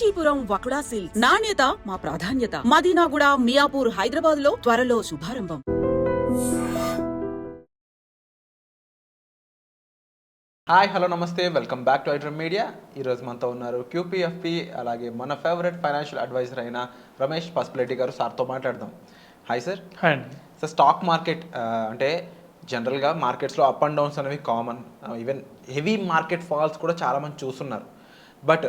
Kanchipuram వకుడా silks నాణ్యత మా ప్రాధాన్యత. మదీనాగూడ, మియాపూర్, హైదరాబాద్ లో త్వరలో శుభారంభం. హాయ్, హలో, నమస్తే, welcome back to iDream media. ఈరోజు మనతో ఉన్నారు క్యూపీఎఫ్పి అలాగే మన ఫేవరెట్ ఫైనాన్షియల్ అడ్వైజర్ అయిన రమేష్ పసుపులెడ్డి గారు. సార్తో మాట్లాడదాం. Hi sir. హాయ్ అండి. సార్, స్టాక్ మార్కెట్ అంటే జనరల్గా మార్కెట్స్లో అప్ అండ్ డౌన్స్ అనేవి common. Even heavy market falls కూడా చాలామంది చూస్తున్నారు. బట్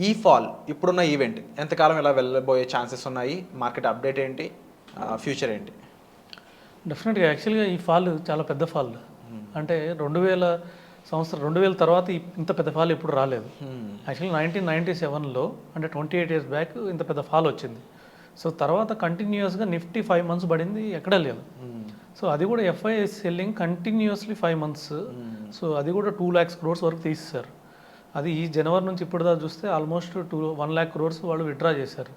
ఈ ఫాల్ ఇప్పుడున్న ఈవెంట్ ఎంతకాలం ఇలా వెళ్ళబోయే ఛాన్సెస్ ఉన్నాయి? మార్కెట్ అప్డేట్ ఏంటి, ఫ్యూచర్ ఏంటి? డెఫినెట్గా యాక్చువల్గా ఈ ఫాల్ చాలా పెద్ద ఫాల్. అంటే 2000 తర్వాత ఇంత పెద్ద ఫాల్ ఎప్పుడు రాలేదు. యాక్చువల్లీ 1997లో అంటే 28 years బ్యాక్ ఇంత పెద్ద ఫాల్ వచ్చింది. సో తర్వాత కంటిన్యూస్గా నిఫ్టీ 5 months పడింది, ఎక్కడా లేదు. సో అది కూడా FIIs selling continuously 5 months. So అది కూడా 2 lakhs crores వరకు తీసేశారు. అది ఈ జనవరి నుంచి ఇప్పుడు దాకా చూస్తే ఆల్మోస్ట్ 1 lakh crores వాళ్ళు విత్డ్రా చేశారు.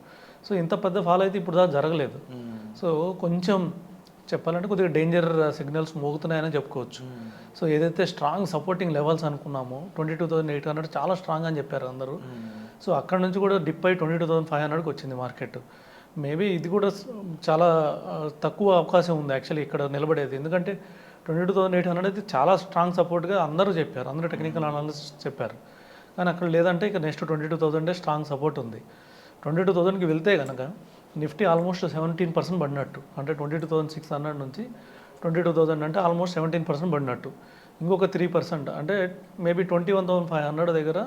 సో ఇంత పెద్ద ఫాల్ అయితే ఇప్పుడు దాకా జరగలేదు. సో కొంచెం చెప్పాలంటే కొద్దిగా డేంజర్ సిగ్నల్స్ మోగుతున్నాయని చెప్పుకోవచ్చు. సో ఏదైతే స్ట్రాంగ్ సపోర్టింగ్ లెవెల్స్ అనుకున్నామో 22,800 చాలా స్ట్రాంగ్ అని చెప్పారు అందరూ. సో అక్కడ నుంచి కూడా డిప్ అయి 22,500కి వచ్చింది మార్కెట్. మేబీ ఇది కూడా చాలా తక్కువ అవకాశం ఉంది యాక్చువల్లీ ఇక్కడ నిలబడేది. ఎందుకంటే 22,800 అయితే చాలా స్ట్రాంగ్ సపోర్ట్గా అందరూ చెప్పారు, అందరూ టెక్నికల్ అనాలిసిస్ట్ చెప్పారు. కానీ అక్కడ లేదంటే ఇక నెక్స్ట్ 22,000 స్ట్రాంగ్ సపోర్ట్ ఉంది. 22,000కి వెళ్తే కనుక నిఫ్టీ ఆల్మోస్ట్ 17% పడినట్టు. అంటే 22,600 నుంచి 22,000 అంటే ఆల్మోస్ట్ 17% పడినట్టు. ఇంకొక 3% అంటే మేబీ 21,500 దగ్గర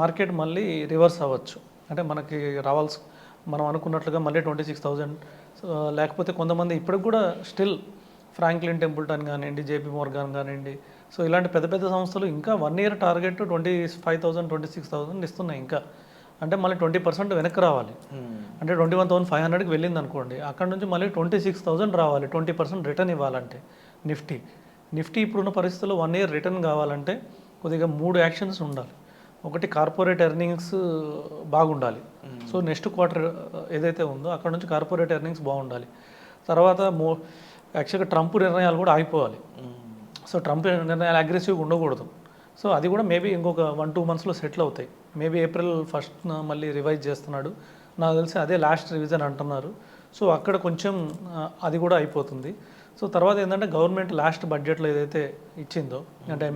మార్కెట్ మళ్ళీ రివర్స్ అవ్వచ్చు. అంటే మనకి మనం అనుకున్నట్లుగా మళ్ళీ 26,000. లేకపోతే కొంతమంది ఇప్పటికి కూడా స్టిల్ ఫ్రాంక్లిన్ టెంపుల్టన్ కానివ్వండి, జేపీ మోర్గాన్ కానివ్వండి, సో ఇలాంటి పెద్ద పెద్ద సంస్థలు ఇంకా 1 year టార్గెట్ 25,000, 26,000 ఇస్తున్నాయి ఇంకా. అంటే మళ్ళీ 20% వెనక్కి రావాలి. అంటే 21,500కి వెళ్ళింది అనుకోండి, అక్కడ నుంచి మళ్ళీ 26,000 రావాలి 20% రిటర్న్ ఇవ్వాలంటే. నిఫ్టీ ఇప్పుడున్న పరిస్థితుల్లో 1 year రిటర్న్ కావాలంటే కొద్దిగా 3 యాక్షన్స్ ఉండాలి. ఒకటి, కార్పొరేట్ ఎర్నింగ్స్ బాగుండాలి. సో నెక్స్ట్ క్వార్టర్ ఏదైతే ఉందో అక్కడ నుంచి కార్పొరేట్ ఎర్నింగ్స్ బాగుండాలి. తర్వాత యాక్చువల్గా ట్రంప్ నిర్ణయాలు కూడా ఆగిపోవాలి. సో ట్రంప్ నిర్ణయాలు అగ్రెసివ్గా ఉండకూడదు. సో అది కూడా మేబీ ఇంకొక 1-2 monthsలో సెటిల్ అవుతాయి. మేబీ April 1st మళ్ళీ రివైజ్ చేస్తున్నాడు నాకు తెలిసి, అదే లాస్ట్ రివిజన్ అంటున్నారు. సో అక్కడ కొంచెం అది కూడా అయిపోతుంది. సో తర్వాత ఏంటంటే గవర్నమెంట్ లాస్ట్ బడ్జెట్లో ఏదైతే ఇచ్చిందో, అంటే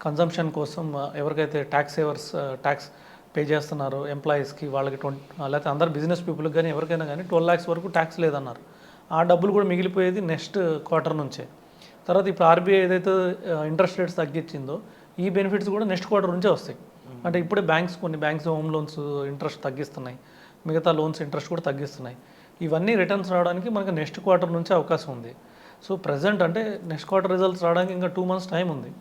కన్జంప్షన్ కోసం ఎవరికైతే ట్యాక్స్ సేవర్స్ ట్యాక్స్ పే చేస్తున్నారో ఎంప్లాయీస్కి, వాళ్ళకి లేకపోతే అందరు బిజినెస్ పీపుల్కి కానీ ఎవరికైనా కానీ 12 lakhs వరకు ట్యాక్స్ లేదన్నారు. ఆ డబ్బులు కూడా మిగిలిపోయేది నెక్స్ట్ క్వార్టర్ నుంచే. తర్వాత ఇప్పుడు ఆర్బీఐ ఏదైతే ఇంట్రెస్ట్ రేట్స్ తగ్గించిందో ఈ బెనిఫిట్స్ కూడా నెక్స్ట్ క్వార్టర్ నుంచే వస్తాయి. అంటే ఇప్పుడే కొన్ని బ్యాంక్స్ హోమ్ లోన్స్ ఇంట్రెస్ట్ తగ్గిస్తున్నాయి, మిగతా లోన్స్ ఇంట్రెస్ట్ కూడా తగ్గిస్తున్నాయి. ఇవన్నీ రిటర్న్స్ రావడానికి మనకి నెక్స్ట్ క్వార్టర్ నుంచే అవకాశం ఉంది. సో ప్రజెంట్ అంటే నెక్స్ట్ క్వార్టర్ రిజల్ట్స్ రావడానికి ఇంకా 2 months టైం ఉంది.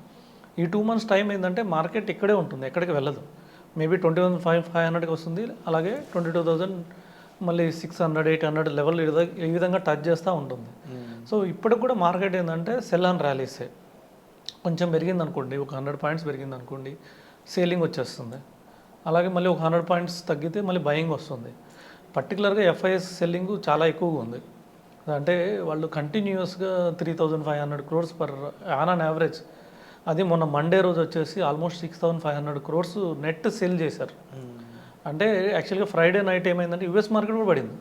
ఈ 2 months టైం ఏంటంటే మార్కెట్ ఇక్కడే ఉంటుంది, ఎక్కడికి వెళ్ళదు. మేబీ 21,500కి వస్తుంది, అలాగే 22,000 మళ్ళీ 600, 800 లెవెల్ ఈ విధంగా టచ్ చేస్తూ ఉంటుంది. సో ఇప్పటికి కూడా మార్కెట్ ఏంటంటే సెల్ అండ్ ర్యాలీసే. కొంచెం పెరిగింది అనుకోండి, ఒక 100 points పెరిగింది అనుకోండి, సేలింగ్ వచ్చేస్తుంది. అలాగే మళ్ళీ ఒక 100 points తగ్గితే మళ్ళీ బయింగ్ వస్తుంది. పర్టికులర్గా ఎఫ్ఐఎస్ సెల్లింగ్ చాలా ఎక్కువగా ఉంది. అంటే వాళ్ళు కంటిన్యూస్గా 3,500 crores ఆన్ యావరేజ్. అది మొన్న మండే రోజు వచ్చేసి ఆల్మోస్ట్ 6,500 crores నెట్ సెల్ చేశారు. అంటే యాక్చువల్గా ఫ్రైడే నైట్ ఏమైందంటే యూఎస్ మార్కెట్ కూడా పడింది.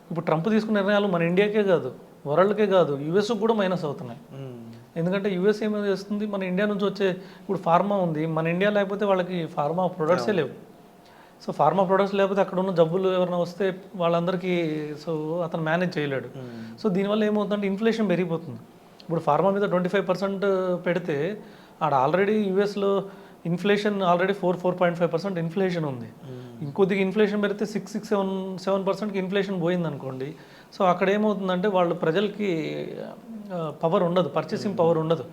ఇప్పుడు ట్రంప్ తీసుకున్న నిర్ణయాలు మన ఇండియాకే కాదు, వరల్డ్కే కాదు, యూఎస్కి కూడా మైనస్ అవుతున్నాయి. ఎందుకంటే యూఎస్ ఏమైనా చేస్తుంది, మన ఇండియా నుంచి వచ్చే ఇప్పుడు ఫార్మా ఉంది, మన ఇండియా లేకపోతే వాళ్ళకి ఫార్మా ప్రొడక్ట్సే లేవు. సో ఫార్మా ప్రొడక్ట్స్ లేకపోతే అక్కడ ఉన్న జబ్బులు ఎవరైనా వస్తే వాళ్ళందరికీ సో అతను మేనేజ్ చేయలేడు. సో దీనివల్ల ఏమవుతుందంటే ఇన్ఫ్లేషన్ పెరిగిపోతుంది. ఇప్పుడు ఫార్మా మీద 25% పెడితే ఆడ ఆల్రెడీ యూఎస్లో ఇన్ఫ్లేషన్ ఆల్రెడీ 4.5% ఇన్ఫ్లేషన్ ఉంది. ఇంకొద్దిగా ఇన్ఫ్లేషన్ పెడితే 6-7% ఇన్ఫ్లేషన్ పోయింది అనుకోండి. సో అక్కడ ఏమవుతుందంటే వాళ్ళు ప్రజలకి పవర్ ఉండదు, పర్చేసింగ్ పవర్ ఉండదు.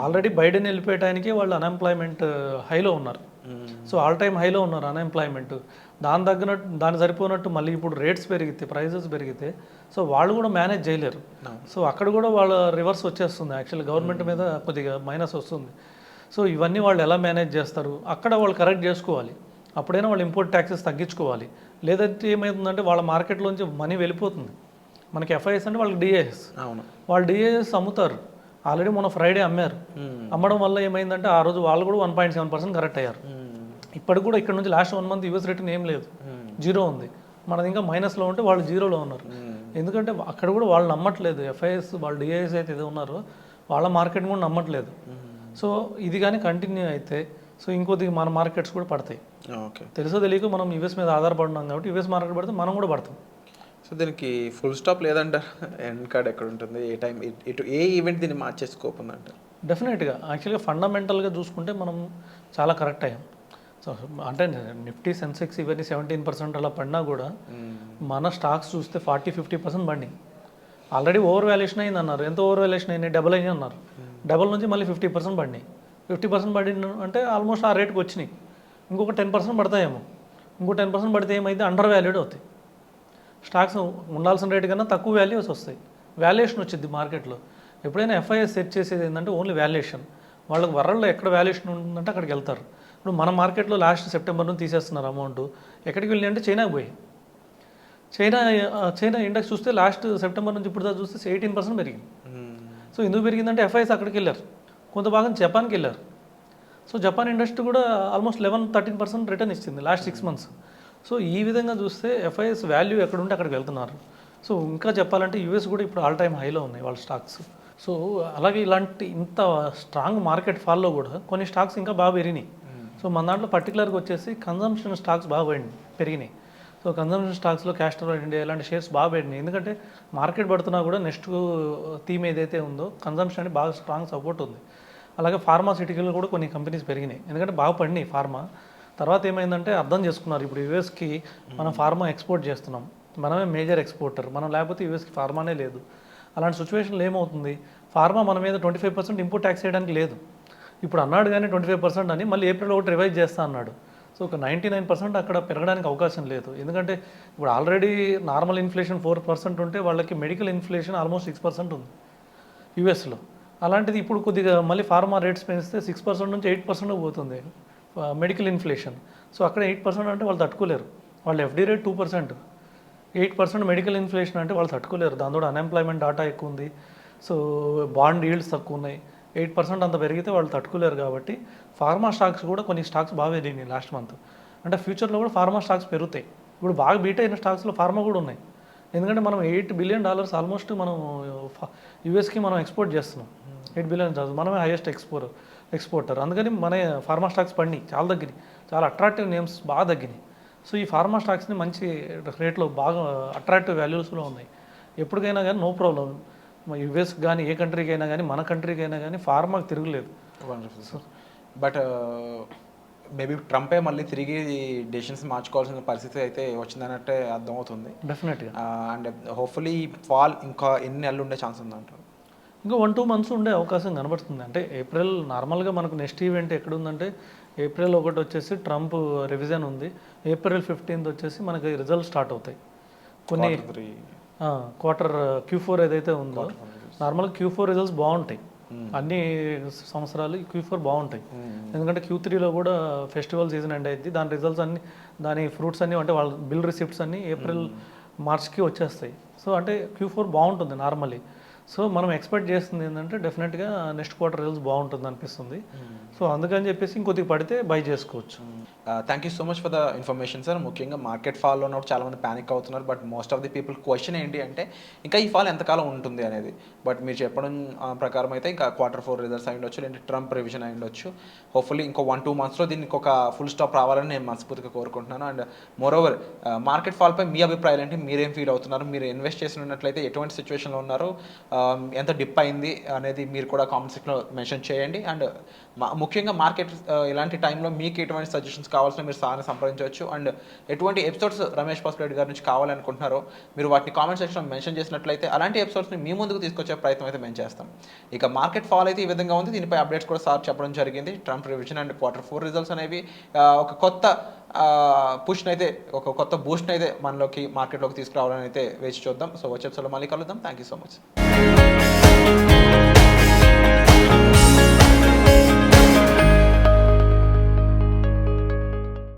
ఆల్రెడీ బైడెన్ వెళ్ళిపోయే టైంకే వాళ్ళు అన్ఎంప్లాయ్మెంట్ హైలో ఉన్నారు. సో ఆల్ టైమ్ హైలో ఉన్నారు అన్ఎంప్లాయ్మెంట్. దాని సరిపోనట్టు మళ్ళీ ఇప్పుడు రేట్స్ పెరిగితే, ప్రైజెస్ పెరిగితే సో వాళ్ళు కూడా మేనేజ్ చేయలేరు. సో అక్కడ కూడా వాళ్ళ రివర్స్ వచ్చేస్తుంది, యాక్చువల్లీ గవర్నమెంట్ మీద కొద్దిగా మైనస్ వస్తుంది. సో ఇవన్నీ వాళ్ళు ఎలా మేనేజ్ చేస్తారు, అక్కడ వాళ్ళు కరెక్ట్ చేసుకోవాలి. అప్పుడైనా వాళ్ళు ఇంపోర్ట్ ట్యాక్సెస్ తగ్గించుకోవాలి. లేదంటే ఏమవుతుందంటే వాళ్ళ మార్కెట్లోంచి మనీ వెళ్ళిపోతుంది. మనకి ఎఫ్ఐఎస్ అంటే వాళ్ళకి డిఏఎస్, వాళ్ళు డిఏఎస్ అమ్ముతారు. ఆల్రెడీ మొన్న ఫ్రైడే అమ్మారు. అమ్మడం వల్ల ఏమైందంటే ఆ రోజు వాళ్ళు కూడా 1.7% కరెక్ట్ అయ్యారు. ఇప్పటికి కూడా ఇక్కడ నుంచి లాస్ట్ 1 మంత్ యూఎస్ రిటర్న్ ఏం లేదు, జీరో ఉంది. మనది ఇంకా మైనస్లో ఉంటే వాళ్ళు జీరోలో ఉన్నారు. ఎందుకంటే అక్కడ కూడా వాళ్ళు నమ్మట్లేదు, ఎఫ్ఐఎస్ వాళ్ళు డిఐఎస్ అయితే ఏదో ఉన్నారో వాళ్ళ మార్కెట్ కూడా నమ్మట్లేదు. సో ఇది కానీ కంటిన్యూ అయితే సో ఇంకొద్దిగా మన మార్కెట్స్ కూడా పడతాయి. ఓకే, తెలుసో తెలియక మనం యూఎస్ మీద ఆధారపడినాం కాబట్టి యూఎస్ మార్కెట్ పడితే మనం కూడా పడతాం. సో దీనికి ఫుల్ స్టాప్ లేదంటారు, ఎండ్ కార్డ్ ఎక్కడ ఉంటుంది, ఏ టైం ఇటు ఏ ఈవెంట్ దీన్ని మార్చే స్కోప్ ఉందంటారు? డెఫినెట్గా యాక్చువల్గా ఫండమెంటల్గా చూసుకుంటే మనం చాలా కరెక్ట్ అయ్యాం. సో అంటే నిఫ్టీ సెన్సెక్స్ ఇవన్నీ 17% అలా పడినా కూడా మన స్టాక్స్ చూస్తే 40-50% పడినాయి. ఆల్రెడీ ఓవర్ వాల్యుయేషన్ అయింది అన్నారు. ఎంత ఓవర్ వాల్యుయేషన్ అయినాయి? డబల్ అయ్యి అన్నారు. డబల్ నుంచి మళ్ళీ 50% పడినాయి. 50% పడిన అంటే ఆల్మోస్ట్ ఆ రేట్కి వచ్చినాయి. ఇంకొక 10% పడతాయేమో. ఇంకో 10% పడితే ఏమైతే అండర్ వాల్యూడ్ అవుతాయి. స్టాక్స్ ఉండాల్సిన రేటు కన్నా తక్కువ వాల్యూస్ వస్తాయి. వాల్యుయేషన్ వచ్చింది మార్కెట్లో. ఎప్పుడైనా ఎఫ్ఐఎస్ సెట్ చేసేది ఏంటంటే ఓన్లీ వాల్యుయేషన్. వాళ్ళకి వరల్డ్లో ఎక్కడ వాల్యుయేషన్ ఉంటుందంటే అక్కడికి వెళ్తారు. ఇప్పుడు మన మార్కెట్లో లాస్ట్ సెప్టెంబర్ నుంచి తీసేస్తున్నారు అమౌంట్. ఎక్కడికి వెళ్ళి అంటే చైనాకి పోయి, చైనా ఇండెక్స్ చూస్తే లాస్ట్ సెప్టెంబర్ నుంచి ఇప్పుడు దాకా చూస్తే 18% పెరిగింది. సో ఎందుకు పెరిగిందంటే ఎఫ్ఐఎస్ అక్కడికి వెళ్ళారు, కొంత భాగం జపాన్కి వెళ్ళారు. సో జపాన్ ఇండస్ట్రీ కూడా ఆల్మోస్ట్ 11-13% రిటర్న్ ఇచ్చింది లాస్ట్ 6 months. సో ఈ విధంగా చూస్తే ఎఫ్ఐఎస్ వాల్యూ ఎక్కడుంటే అక్కడికి వెళ్తున్నారు. సో ఇంకా చెప్పాలంటే యూఎస్ కూడా ఇప్పుడు ఆల్ టైమ్ హైలో ఉన్నాయి వాళ్ళ స్టాక్స్. సో అలాగే ఇలాంటి ఇంత స్ట్రాంగ్ మార్కెట్ ఫాల్లో కూడా కొన్ని స్టాక్స్ ఇంకా బాగా పెరిగినాయి. సో మన దాంట్లో పర్టికులర్గా వచ్చేసి కన్జంప్షన్ స్టాక్స్ బాగా పెరిగినాయి. సో కన్జంప్షన్ స్టాక్స్లో క్యాస్టర్ ఇండియా ఇలాంటి షేర్స్ బాగా పెరిగినాయి. ఎందుకంటే మార్కెట్ పడుతున్నా కూడా నెక్స్ట్ థీమ్ ఏదైతే ఉందో కన్జంప్షన్ అంటే బాగా స్ట్రాంగ్ సపోర్ట్ ఉంది. అలాగే ఫార్మాసిటికల్ కూడా కొన్ని కంపెనీస్ పెరిగినాయి, ఎందుకంటే బాగా పడినాయి ఫార్మా. తర్వాత ఏమైందంటే అర్థం చేసుకున్నారు, ఇప్పుడు యూఎస్కి మనం ఫార్మా ఎక్స్పోర్ట్ చేస్తున్నాం, మనమే మేజర్ ఎక్స్పోర్టర్, మనం లేకపోతే యూఎస్కి ఫార్మానే లేదు. అలాంటి సిచ్యువేషన్లో ఏమవుతుంది, ఫార్మా మన మీద 25% ఇంపోర్ట్ ట్యాక్స్ చేయడానికి లేదు. ఇప్పుడు అన్నాడు కానీ 25% అని, మళ్ళీ ఏప్రిల్ 1 రివైజ్ చేస్తా అన్నాడు. సో ఒక 99% అక్కడ పెరగడానికి అవకాశం లేదు. ఎందుకంటే ఇప్పుడు ఆల్రెడీ నార్మల్ ఇన్ఫ్లేషన్ 4% ఉంటే వాళ్ళకి మెడికల్ ఇన్ఫ్లేషన్ ఆల్మోస్ట్ 6% ఉంది యూఎస్లో. అలాంటిది ఇప్పుడు కొద్దిగా మళ్ళీ ఫార్మా రేట్స్ పెంచితే 6% నుంచి 8% పోతుంది మెడికల్ ఇన్ఫ్లేషన్. సో అక్కడ 8% అంటే వాళ్ళు తట్టుకోలేరు. వాళ్ళ ఎఫ్డీ రేట్ 2%, 8% మెడికల్ ఇన్ఫ్లేషన్ అంటే వాళ్ళు తట్టుకోలేరు. దాంతో అన్ఎంప్లాయ్మెంట్ డాటా ఎక్కువ ఉంది. సో బాండ్ ఈల్డ్స్ తక్కువ ఉన్నాయి. 8% అంత పెరిగితే వాళ్ళు తట్టుకోలేరు. కాబట్టి ఫార్మా స్టాక్స్ కూడా కొన్ని స్టాక్స్ బాగా పెరిగినాయి లాస్ట్ మంత్. అంటే ఫ్యూచర్లో కూడా ఫార్మా స్టాక్స్ పెరుగుతాయి. ఇప్పుడు బాగా బీట్ అయిన స్టాక్స్లో ఫార్మా కూడా ఉన్నాయి. ఎందుకంటే మనం $8 billion ఆల్మోస్ట్ మనం యూఎస్కి మనం ఎక్స్పోర్ట్ చేస్తున్నాం. $8 billion మనమే హైయెస్ట్ ఎక్స్పోర్టర్. అందుకని మన ఫార్మా స్టాక్స్ పడినాయి, చాలా తగ్గినాయి, చాలా అట్రాక్టివ్ నేమ్స్ బాగా తగ్గినాయి. సో ఈ ఫార్మా స్టాక్స్ని మంచి రేట్లో బాగా అట్రాక్టివ్ వాల్యూస్లో ఉన్నాయి. ఎప్పటికైనా కానీ నో ప్రాబ్లం, యూఎస్ కానీ ఏ కంట్రీకి అయినా కానీ మన కంట్రీకి అయినా కానీ ఫార్మాకి తిరగలేదు. బట్ మేబీ ట్రంపే మళ్ళీ తిరిగి డెసిషన్స్ మార్చుకోవాల్సిన పరిస్థితి అయితే వచ్చిందన్నట్టే అర్థమవుతుంది. డెఫినెట్గా. అండ్ హోప్ఫుల్లీ ఫాల్ ఇంకా ఎన్ని నెలలు ఉండే ఛాన్స్ ఉందంటారు? ఇంకా 1-2 months ఉండే అవకాశం కనబడుతుంది. అంటే ఏప్రిల్ నార్మల్గా మనకు నెక్స్ట్ ఈవెంట్ ఎక్కడ ఉందంటే ఏప్రిల్ 1 వచ్చేసి ట్రంప్ రివిజన్ ఉంది. ఏప్రిల్ 15 వచ్చేసి మనకి రిజల్ట్ స్టార్ట్ అవుతాయి. కొన్ని క్వార్టర్ Q4 ఏదైతే ఉందో నార్మల్గా Q4 రిజల్ట్స్ బాగుంటాయి. అన్ని సంవత్సరాలు Q4 బాగుంటాయి. ఎందుకంటే Q3లో కూడా ఫెస్టివల్ సీజన్ ఎండ్ అయింది. దాని రిజల్ట్స్ అన్ని, దాని ఫ్రూట్స్ అన్నీ అంటే వాళ్ళ బిల్ రిసిప్ట్స్ అన్నీ ఏప్రిల్ మార్చ్కి వచ్చేస్తాయి. సో అంటే Q4 బాగుంటుంది నార్మల్లీ. సో మనం ఎక్స్పెక్ట్ చేస్తుంది ఏంటంటే డెఫినెట్గా నెక్స్ట్ క్వార్టర్ రిజల్ట్స్ బాగుంటుంది అనిపిస్తుంది. సో అందుకని చెప్పేసి ఇంకొద్దిగా పడితే బై చేసుకోవచ్చు. Thank you so much for the information sir. ముఖ్యంగా మార్కెట్ ఫాల్లో ఉన్నప్పుడు చాలామంది ప్యానిక్ అవుతున్నారు. But most of the people question ఏంటి అంటే ఇంకా ఈ ఫాల్ ఎంతకాలం ఉంటుంది అనేది. బట్ మీరు చెప్పడం ప్రకారం అయితే ఇంకా Q4 రిజల్ట్స్ అయి ఉండొచ్చు, లేదంటే ట్రంప్ రివిజన్ అయి ఉండొచ్చు. హోప్ఫుల్లీ ఇంకో 1-2 monthsలో దీనికి ఒక ఫుల్ స్టాప్ రావాలని నేను మనస్ఫూర్తిగా కోరుకుంటున్నాను. అండ్ మోర్ ఓవర్ మార్కెట్ ఫాల్పై మీ అభిప్రాయాలు ఏంటి? మీరేం ఫీల్ అవుతున్నారు? మీరు ఇన్వెస్ట్ చేసి ఉన్నట్లయితే ఎటువంటి సిచ్యువేషన్లో ఉన్నారు, ఎంత డిప్ అయింది అనేది మీరు కూడా కామెంట్ సెక్షన్లో మెన్షన్ చేయండి. అండ్ ముఖ్యంగా మార్కెట్ ఇలాంటి టైంలో మీకు ఎటువంటి సజెషన్స్ కావాల్సిన మీరు సార్ని సంప్రదించవచ్చు. అండ్ ఎటువంటి ఎపిసోడ్స్ రమేష్ పసుపులేటి గారి నుంచి కావాలనుకుంటున్నారో మీరు వాటిని కామెంట్ సెక్షన్లో మెన్షన్ చేసినట్లయితే అలాంటి ఎపిసోడ్స్ని మీ ముందుకు తీసుకొచ్చే ప్రయత్నం అయితే మేము చేస్తాం. ఇక మార్కెట్ ఫాల్ అయితే ఈ విధంగా ఉంది. దీనిపై అప్డేట్స్ కూడా సార్ చెప్పడం జరిగింది. Trump revision and Q4 results అనేవి ఒక కొత్త పుష్ని అయితే, ఒక కొత్త బూస్ట్ని అయితే మనలోకి మార్కెట్లోకి తీసుకురావాలని అయితే వేచి చూద్దాం. సో వచ్చే ఎపిసోడ్లో మళ్ళీ కలుద్దాం. Thank you so much.